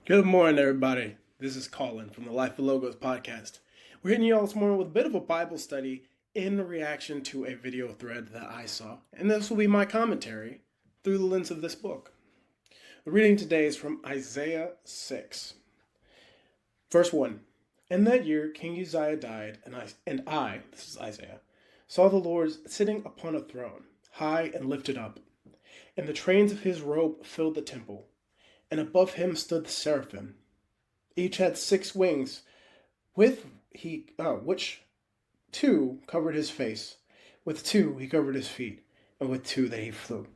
Good morning, everybody. This is Colin from the Life of Logos podcast. We're hitting you all this morning with a bit of a Bible study in reaction to a video thread that I saw, and this will be my commentary through the lens of this book. The reading today is from Isaiah 6. Verse 1. In that year, King Uzziah died, and I, this is Isaiah, saw the Lord sitting upon a throne, high and lifted up, and the trains of his robe filled the temple. And above him stood the seraphim. Each had 6 wings, which 2 covered his face, with 2 he covered his feet, and with 2 he flew.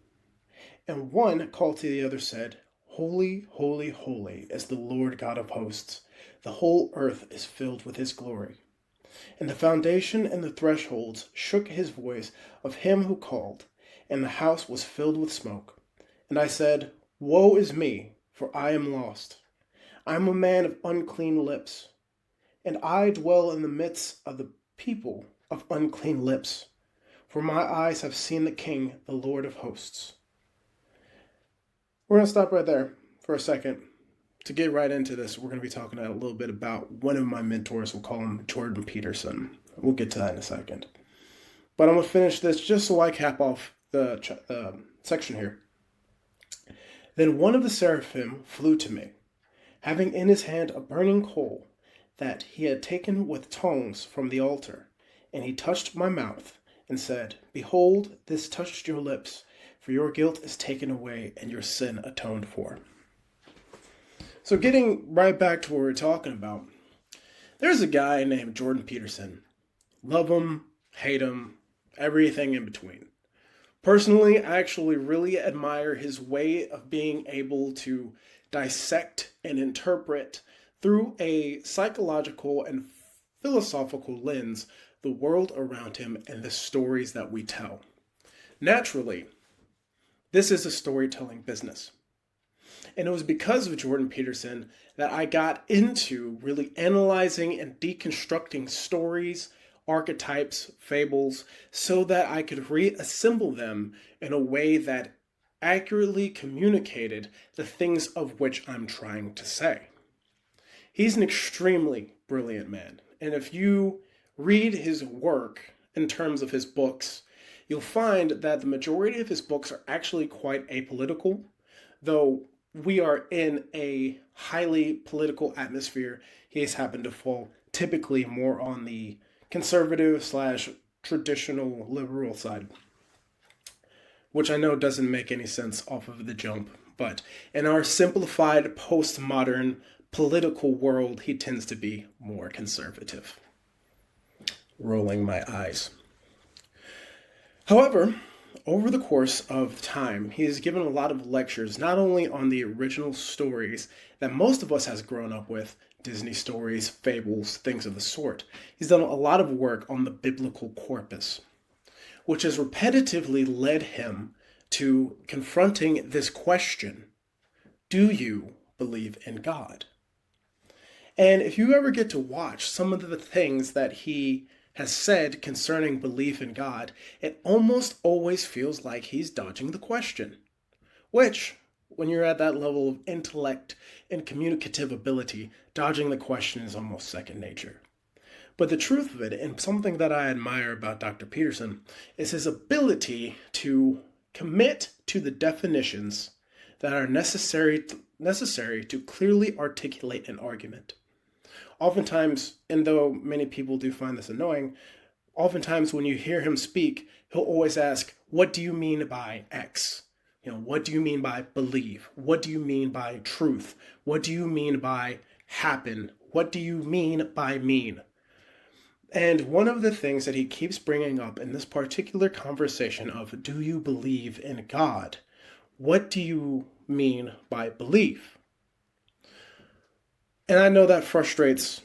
And one called to the other said, Holy, holy, holy is the Lord God of hosts. The whole earth is filled with his glory. And the foundation and the thresholds shook his voice of him who called, and the house was filled with smoke. And I said, Woe is me! For I am lost. I am a man of unclean lips, and I dwell in the midst of the people of unclean lips. For my eyes have seen the King, the Lord of hosts. We're going to stop right there for a second. To get right into this, we're going to be talking a little bit about one of my mentors. We'll call him Jordan Peterson. We'll get to that in a second. But I'm going to finish this just so I cap off the section here. Then one of the seraphim flew to me, having in his hand a burning coal that he had taken with tongs from the altar. And he touched my mouth and said, Behold, this touched your lips, for your guilt is taken away and your sin atoned for. So getting right back to what we're talking about, there's a guy named Jordan Peterson. Love him, hate him, everything in between. Personally, I actually really admire his way of being able to dissect and interpret through a psychological and philosophical lens the world around him and the stories that we tell. Naturally, this is a storytelling business. And it was because of Jordan Peterson that I got into really analyzing and deconstructing stories, archetypes, fables, so that I could reassemble them in a way that accurately communicated the things of which I'm trying to say. He's an extremely brilliant man, and if you read his work in terms of his books, you'll find that the majority of his books are actually quite apolitical, though we are in a highly political atmosphere. He has happened to fall typically more on the conservative / traditional liberal side, which I know doesn't make any sense off of the jump, but in our simplified postmodern political world, he tends to be more conservative. Rolling my eyes. However, over the course of time, he has given a lot of lectures, not only on the original stories that most of us has grown up with, Disney stories, fables, things of the sort. He's done a lot of work on the biblical corpus, which has repetitively led him to confronting this question, do you believe in God? And if you ever get to watch some of the things that he has said concerning belief in God, it almost always feels like he's dodging the question, which, when you're at that level of intellect and communicative ability, dodging the question is almost second nature. But the truth of it, and something that I admire about Dr. Peterson, is his ability to commit to the definitions that are necessary to clearly articulate an argument. Oftentimes, and though many people do find this annoying, oftentimes when you hear him speak, he'll always ask, what do you mean by X? What do you mean by believe? What do you mean by truth? What do you mean by happen? What do you mean by mean? And one of the things that he keeps bringing up in this particular conversation of, do you believe in God? What do you mean by belief? And I know that frustrates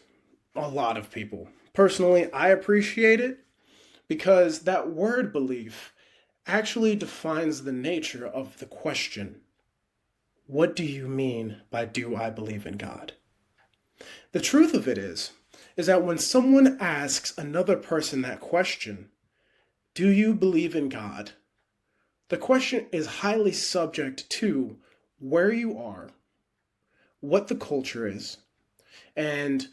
a lot of people. Personally, I appreciate it because that word belief actually defines the nature of the question. What do you mean by do I believe in God? The truth of it is that when someone asks another person that question, do you believe in God? The question is highly subject to where you are, what the culture is and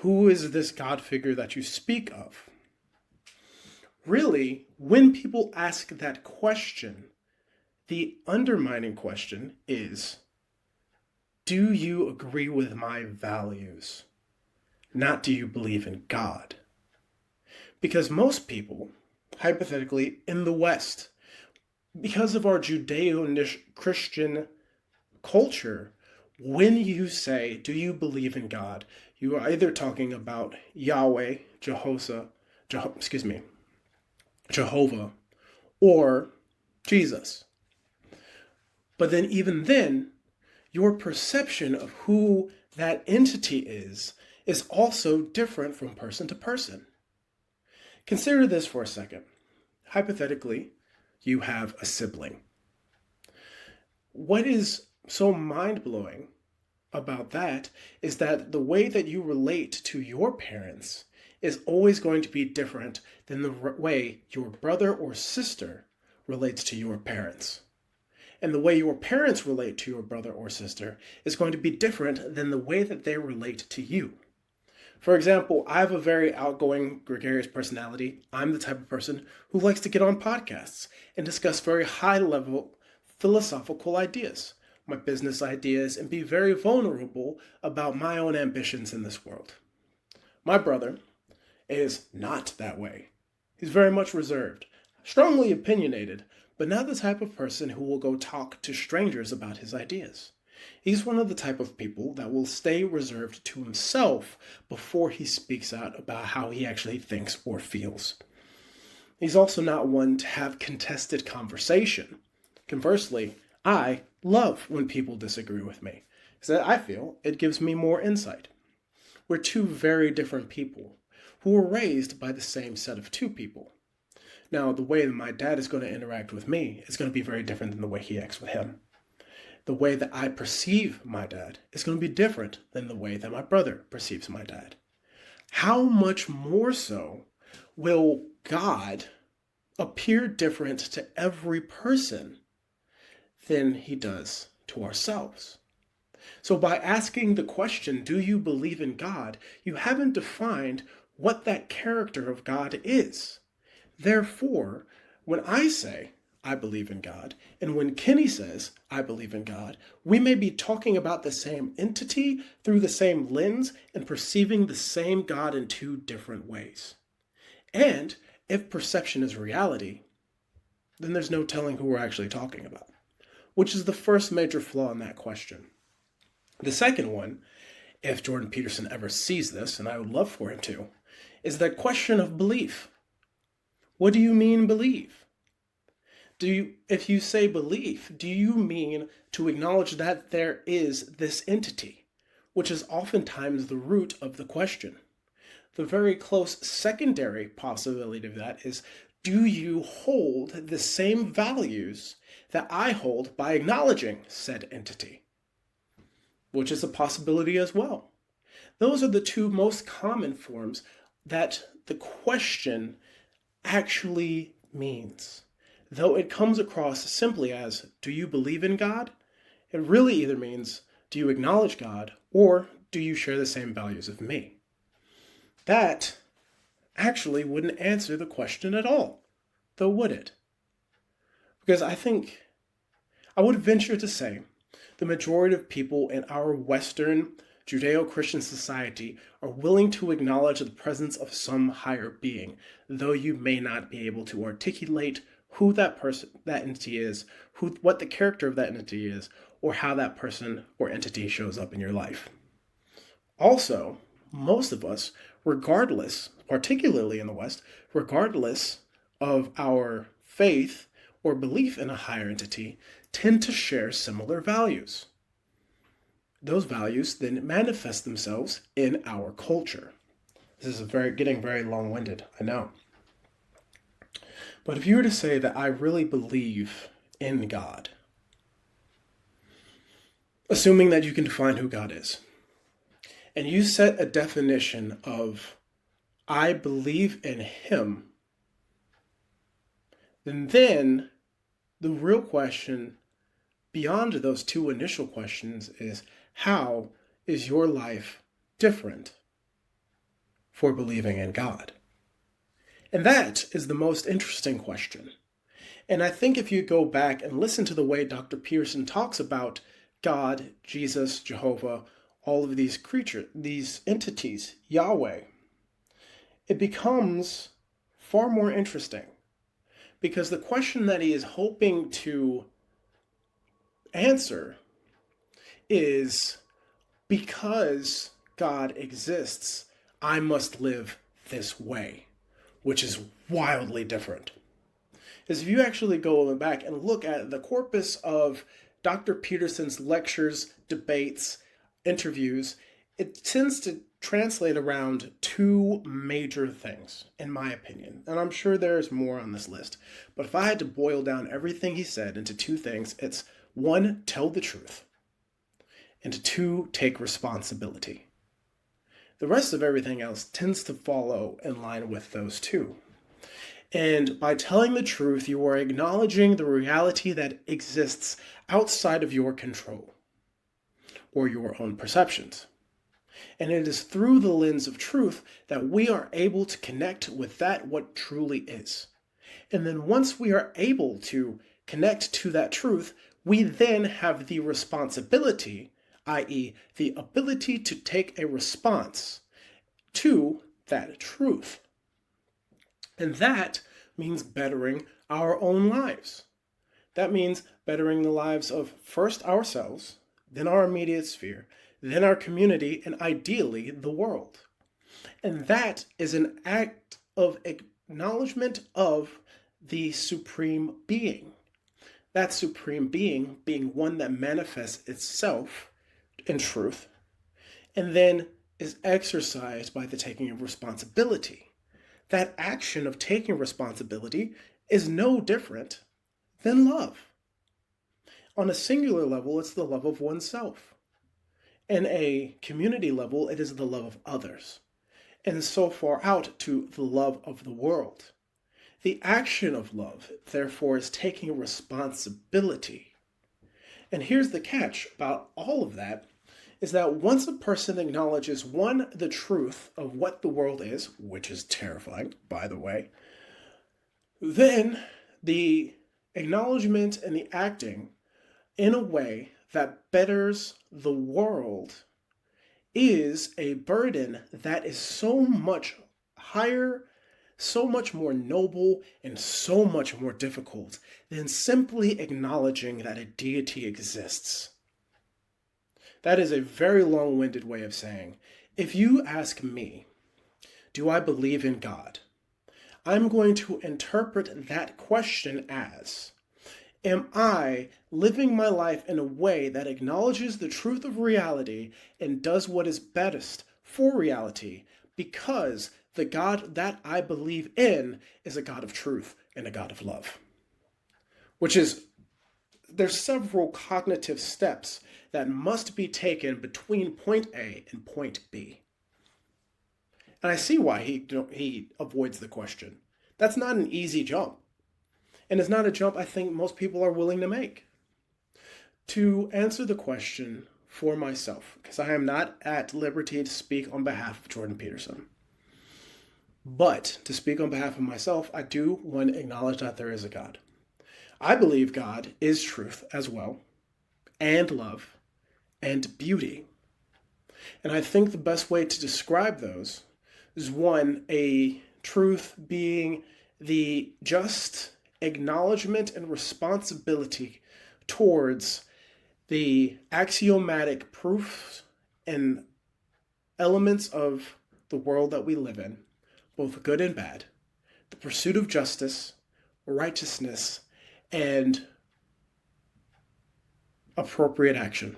who is this God figure that you speak of. Really, when people ask that question, the undermining question is, do you agree with my values? Not do you believe in God? Because most people, hypothetically, in the West, because of our Judeo-Christian culture, when you say, do you believe in God, you are either talking about Yahweh, Jehovah, or Jesus. But then even then, your perception of who that entity is also different from person to person. Consider this for a second. Hypothetically, you have a sibling. What is so mind-blowing about that is that the way that you relate to your parents is always going to be different than the way your brother or sister relates to your parents. And the way your parents relate to your brother or sister is going to be different than the way that they relate to you. For example, I have a very outgoing, gregarious personality. I'm the type of person who likes to get on podcasts and discuss very high-level philosophical ideas, my business ideas, and be very vulnerable about my own ambitions in this world. My brother is not that way. He's very much reserved, strongly opinionated, but not the type of person who will go talk to strangers about his ideas. He's one of the type of people that will stay reserved to himself before he speaks out about how he actually thinks or feels. He's also not one to have contested conversation. Conversely, I love when people disagree with me, because I feel it gives me more insight. We're two very different people who were raised by the same set of two people. Now, the way that my dad is going to interact with me is going to be very different than the way he acts with him. The way that I perceive my dad is going to be different than the way that my brother perceives my dad. How much more so will God appear different to every person than he does to ourselves? So by asking the question, do you believe in God, you haven't defined what that character of God is. Therefore, when I say, I believe in God, and when Kenny says, I believe in God, we may be talking about the same entity through the same lens and perceiving the same God in two different ways. And if perception is reality, then there's no telling who we're actually talking about, which is the first major flaw in that question. The second one, if Jordan Peterson ever sees this, and I would love for him to, is that question of belief. What do you mean believe? If you say belief, do you mean to acknowledge that there is this entity, which is oftentimes the root of the question? The very close secondary possibility of that is, do you hold the same values that I hold by acknowledging said entity? Which is a possibility as well. Those are the two most common forms that the question actually means. Though it comes across simply as, do you believe in God? It really either means, do you acknowledge God, or do you share the same values of me? That actually wouldn't answer the question at all, though would it? Because I would venture to say the majority of people in our Western Judeo-Christian society are willing to acknowledge the presence of some higher being, though you may not be able to articulate who that entity is, what the character of that entity is, or how that person or entity shows up in your life. Also, most of us, regardless, particularly in the West, regardless of our faith or belief in a higher entity, tend to share similar values. Those values then manifest themselves in our culture. This is getting very long-winded, I know. But if you were to say that I really believe in God, assuming that you can define who God is, and you set a definition of I believe in him, then the real question beyond those two initial questions is, how is your life different for believing in God? And that is the most interesting question. And I think if you go back and listen to the way Dr. Peterson talks about God, Jesus, Jehovah, all of these creatures, these entities, Yahweh, it becomes far more interesting. Because the question that he is hoping to answer is, because God exists, I must live this way, which is wildly different. Because if you actually go back and look at the corpus of Dr. Peterson's lectures, debates, interviews, it tends to translate around two major things, in my opinion. And I'm sure there's more on this list. But if I had to boil down everything he said into two things, it's one, tell the truth, and two, take responsibility. The rest of everything else tends to follow in line with those two. And by telling the truth, you are acknowledging the reality that exists outside of your control or your own perceptions. And it is through the lens of truth that we are able to connect with that what truly is. And then once we are able to connect to that truth, we then have the responsibility, i.e., the ability to take a response to that truth. And that means bettering our own lives. That means bettering the lives of first ourselves, then our immediate sphere, then our community, and ideally the world. And that is an act of acknowledgement of the supreme being. That supreme being being one that manifests itself in truth, and then is exercised by the taking of responsibility. That action of taking responsibility is no different than love. On a singular level, it's the love of oneself. In a community level, it is the love of others. And so far out to the love of the world. The action of love, therefore, is taking responsibility. And here's the catch about all of that, is that once a person acknowledges, one, the truth of what the world is, which is terrifying, by the way, then the acknowledgement and the acting in a way that betters the world is a burden that is so much higher, so much more noble, and so much more difficult than simply acknowledging that a deity exists. That is a very long-winded way of saying, if you ask me, do I believe in God? I'm going to interpret that question as, am I living my life in a way that acknowledges the truth of reality and does what is best for reality, because the God that I believe in is a God of truth and a God of love? Which is, there's several cognitive steps that must be taken between point A and point B. And I see why he avoids the question. That's not an easy jump. And it's not a jump I think most people are willing to make. To answer the question for myself, because I am not at liberty to speak on behalf of Jordan Peterson. But to speak on behalf of myself, I do want to acknowledge that there is a God. I believe God is truth as well, and love, and beauty. And I think the best way to describe those is, one, a truth being the just acknowledgement and responsibility towards the axiomatic proofs and elements of the world that we live in, both good and bad, the pursuit of justice, righteousness, and appropriate action.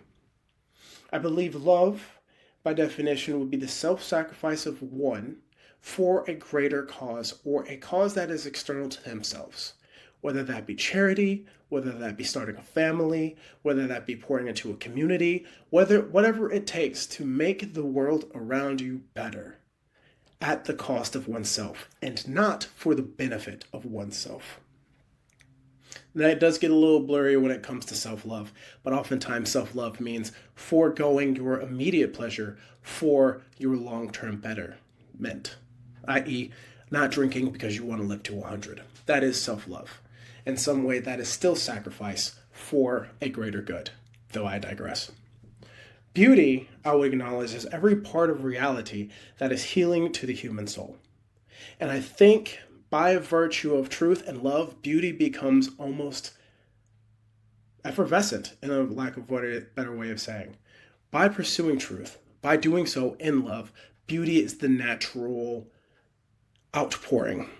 I believe love, by definition, would be the self-sacrifice of one for a greater cause, or a cause that is external to themselves, whether that be charity, whether that be starting a family, whether that be pouring into a community, whatever it takes to make the world around you better at the cost of oneself and not for the benefit of oneself. Now, it does get a little blurry when it comes to self-love, but oftentimes self-love means foregoing your immediate pleasure for your long-term betterment, i.e., not drinking because you want to live to 100. That is self-love. In some way, that is still sacrifice for a greater good, though I digress. Beauty, I would acknowledge, is every part of reality that is healing to the human soul. And I think by virtue of truth and love, beauty becomes almost effervescent, in a lack of a better way of saying. By pursuing truth, by doing so in love, beauty is the natural outpouring.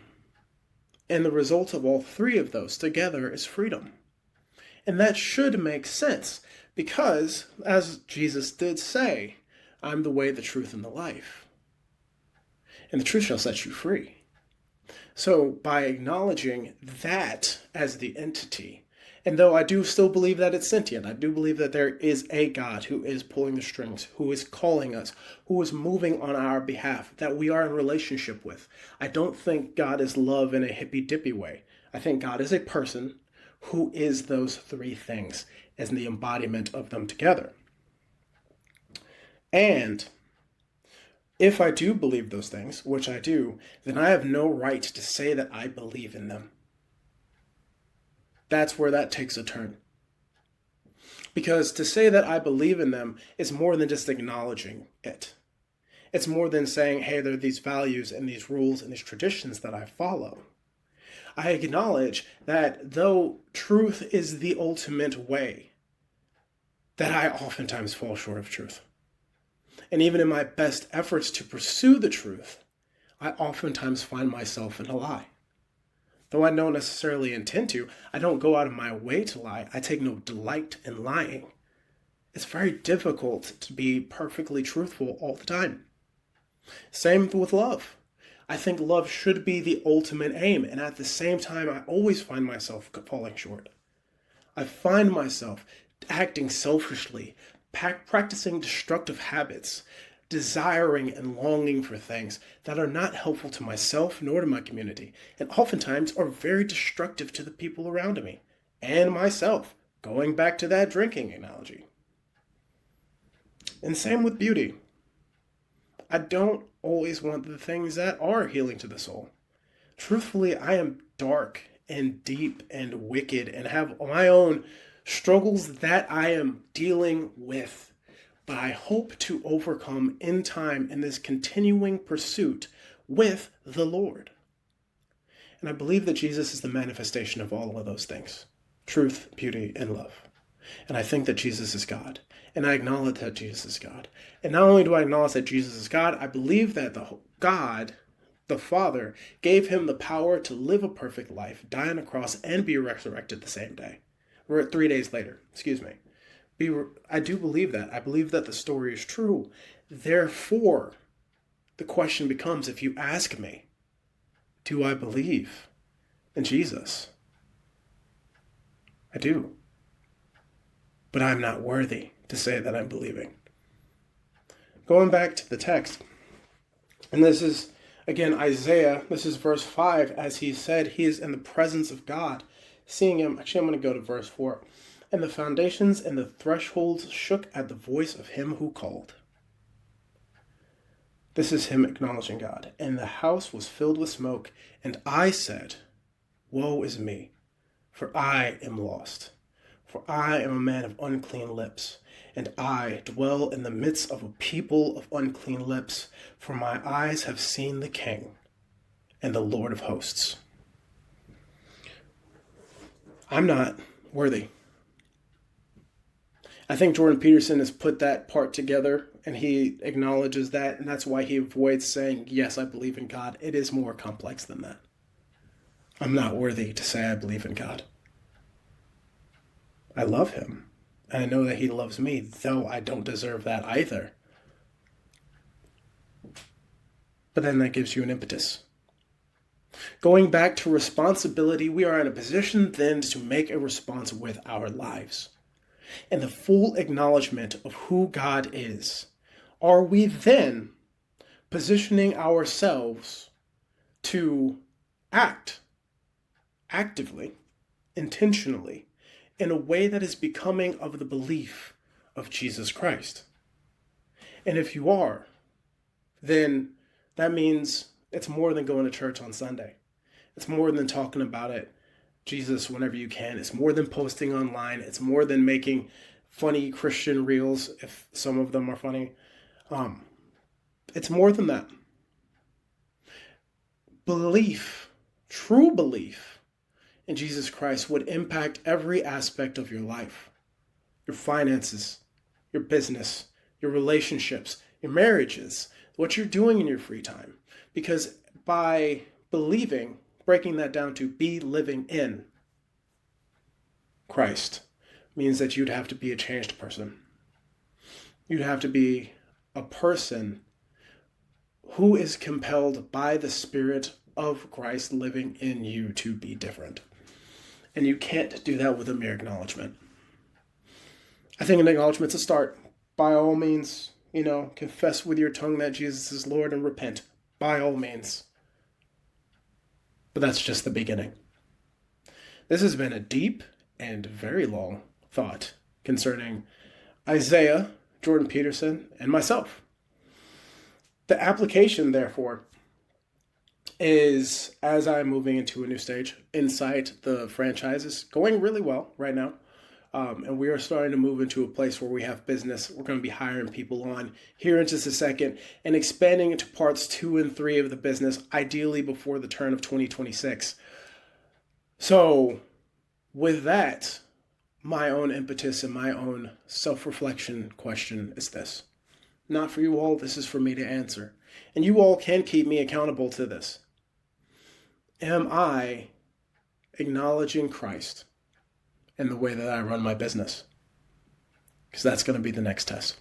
And the result of all three of those together is freedom. And that should make sense because, as Jesus did say, I'm the way, the truth, and the life. And the truth shall set you free. So by acknowledging that as the entity, and though I do still believe that it's sentient, I do believe that there is a God who is pulling the strings, who is calling us, who is moving on our behalf, that we are in relationship with. I don't think God is love in a hippy-dippy way. I think God is a person who is those three things as the embodiment of them together. And if I do believe those things, which I do, then I have no right to say that I believe in them. That's where that takes a turn. Because to say that I believe in them is more than just acknowledging it. It's more than saying, hey, there are these values and these rules and these traditions that I follow. I acknowledge that though truth is the ultimate way, that I oftentimes fall short of truth. And even in my best efforts to pursue the truth, I oftentimes find myself in a lie. Though I don't necessarily intend to, I don't go out of my way to lie. I take no delight in lying. It's very difficult to be perfectly truthful all the time. Same with love. I think love should be the ultimate aim, and at the same time, I always find myself falling short. I find myself acting selfishly, practicing destructive habits, desiring and longing for things that are not helpful to myself nor to my community, and oftentimes are very destructive to the people around me and myself, going back to that drinking analogy. And same with beauty. I don't always want the things that are healing to the soul. Truthfully, I am dark and deep and wicked and have my own struggles that I am dealing with. But I hope to overcome in time in this continuing pursuit with the Lord. And I believe that Jesus is the manifestation of all of those things: truth, beauty, and love. And I think that Jesus is God. And I acknowledge that Jesus is God. And not only do I acknowledge that Jesus is God, I believe that God, the Father, gave him the power to live a perfect life, die on a cross, and be resurrected the same day. We're 3 days later, I do believe that. I believe that the story is true. Therefore, the question becomes, if you ask me, do I believe in Jesus? I do. But I'm not worthy to say that I'm believing. Going back to the text, and this is, again, Isaiah, this is verse 5, as he said, he is in the presence of God, seeing him. Actually, I'm going to go to verse 4. And the foundations and the thresholds shook at the voice of him who called. This is him acknowledging God. And the house was filled with smoke, and I said, woe is me, for I am lost. For I am a man of unclean lips, and I dwell in the midst of a people of unclean lips, for my eyes have seen the King and the Lord of hosts. I'm not worthy. I think Jordan Peterson has put that part together, and he acknowledges that, and that's why he avoids saying, yes, I believe in God. It is more complex than that. I'm not worthy to say I believe in God. I love him, and I know that he loves me, though I don't deserve that either. But then that gives you an impetus. Going back to responsibility, we are in a position then to make a response with our lives. And the full acknowledgement of who God is. Are we then positioning ourselves to act actively intentionally in a way that is becoming of the belief of Jesus Christ? And if you are, then that means it's more than going to church on Sunday. It's more than talking about it, Jesus, whenever you can. It's more than posting online. It's more than making funny Christian reels, if some of them are funny. It's more than that. Belief, true belief in Jesus Christ would impact every aspect of your life. Your finances, your business, your relationships, your marriages, what you're doing in your free time. Because by believing, breaking that down to be living in Christ means that you'd have to be a changed person. You'd have to be a person who is compelled by the Spirit of Christ living in you to be different. And you can't do that with a mere acknowledgement. I think an acknowledgement's a start. By all means, confess with your tongue that Jesus is Lord and repent. By all means. But that's just the beginning. This has been a deep and very long thought concerning Isaiah, Jordan Peterson, and myself. The application, therefore, is as I'm moving into a new stage. Insight, the franchise, is going really well right now. And we are starting to move into a place where we have business. We're going to be hiring people on here in just a second and expanding into parts 2 and 3 of the business, ideally before the turn of 2026. So with that, my own impetus and my own self-reflection question is this. Not for you all, this is for me to answer. And you all can keep me accountable to this. Am I acknowledging Christ in the way that I run my business? Because that's going to be the next test.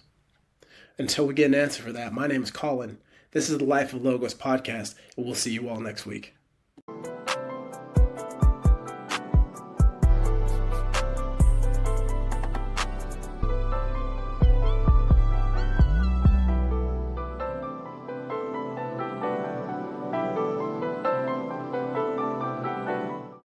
Until we get an answer for that, my name is Colin. This is the Life of Logos podcast, and we'll see you all next week.